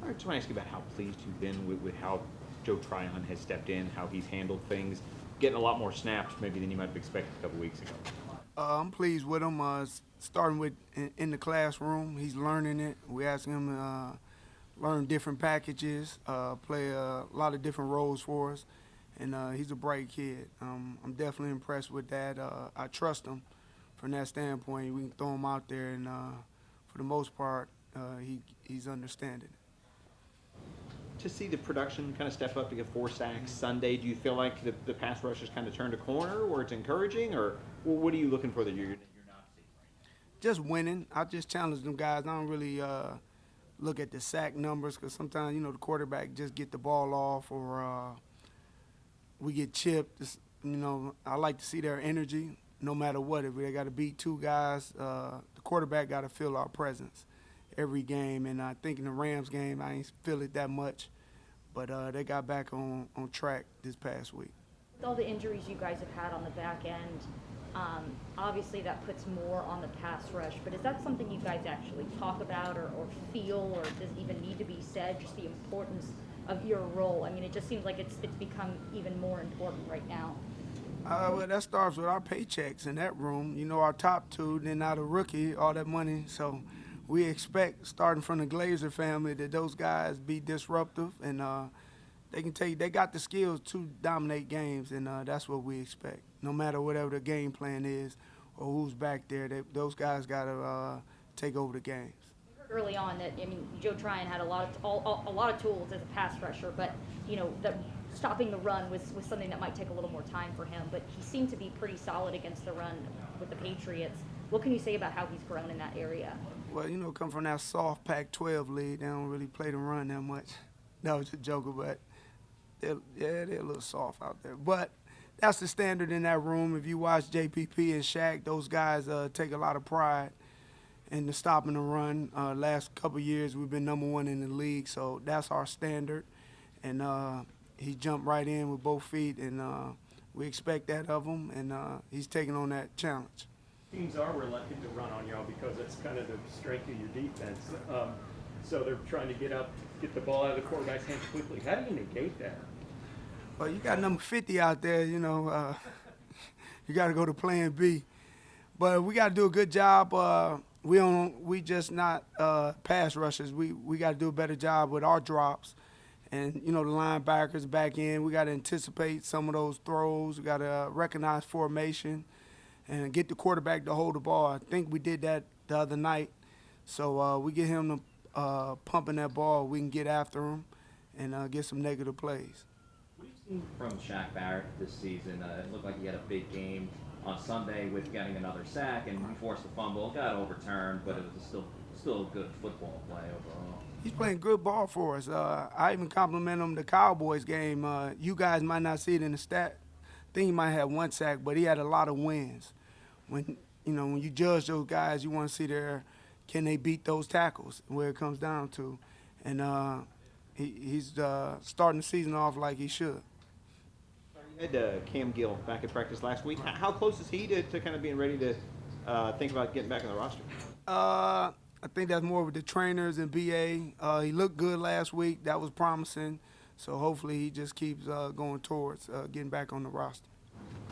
I just want to ask you about how pleased you've been with how Joe Tryon has stepped in, how he's handled things, getting a lot more snaps maybe than you might have expected a couple weeks ago. I'm pleased with him. Starting with in the classroom, he's learning it. We asking him to learn different packages, play a lot of different roles for us, and he's a bright kid. I'm definitely impressed with that. I trust him from that standpoint. We can throw him out there, and for the most part, he's understanding it. To see the production kind of step up to get 4 sacks Sunday, do you feel like the pass rush has kind of turned a corner, or it's encouraging, or what are you looking for that you're not seeing right now? Just winning. I just challenge them guys. I don't really look at the sack numbers because sometimes the quarterback just get the ball off or we get chipped. I like to see their energy no matter what. If they got to beat two guys, the quarterback got to feel our presence every game. And I think in the Rams game, I ain't feel it that much. But they got back on track this past week. With all the injuries you guys have had on the back end, obviously that puts more on the pass rush. But is that something you guys actually talk about or feel, or does it even need to be said, just the importance of your role? I mean, it just seems like it's become even more important right now. Well, that starts with our paychecks in that room. Our top two, then not a rookie, all that money. So we expect, starting from the Glazer family, that those guys be disruptive and they got the skills to dominate games, and that's what we expect. No matter whatever the game plan is or who's back there, those guys got to take over the games. Early on, that Joe Tryon had a lot of tools as a pass rusher, but stopping the run was something that might take a little more time for him. But he seemed to be pretty solid against the run with the Patriots. What can you say about how he's grown in that area? Well, come from that soft Pac-12 league, they don't really play the run that much. That was a joke, but they're a little soft out there. But that's the standard in that room. If you watch JPP and Shaq, those guys take a lot of pride in the stopping the run. Last couple of years, we've been number one in the league, so that's our standard. And he jumped right in with both feet, and we expect that of him, and he's taking on that challenge. Teams are reluctant to run on y'all because that's kind of the strength of your defense. So they're trying to get the ball out of the quarterback's hands quickly. How do you negate that? Well, you got number 50 out there, you got to go to plan B. But we got to do a good job. We just not pass rushers. We got to do a better job with our drops. And, the linebackers back in, we got to anticipate some of those throws. We got to recognize formation and get the quarterback to hold the ball. I think we did that the other night. So we get him to pumping that ball. We can get after him and get some negative plays. What have you seen from Shaq Barrett this season? It looked like he had a big game on Sunday with getting another sack, and he forced a fumble, got overturned, but it was still a good football play overall. He's playing good ball for us. I even compliment him the Cowboys game. You guys might not see it in the stat. I think he might have 1 sack, but he had a lot of wins. When you judge those guys, you want to see can they beat those tackles, where it comes down to. And he's starting the season off like he should. You had Cam Gill back at practice last week. How close is he to kind of being ready to think about getting back on the roster? I think that's more with the trainers and BA. He looked good last week. That was promising. So hopefully he just keeps going towards getting back on the roster.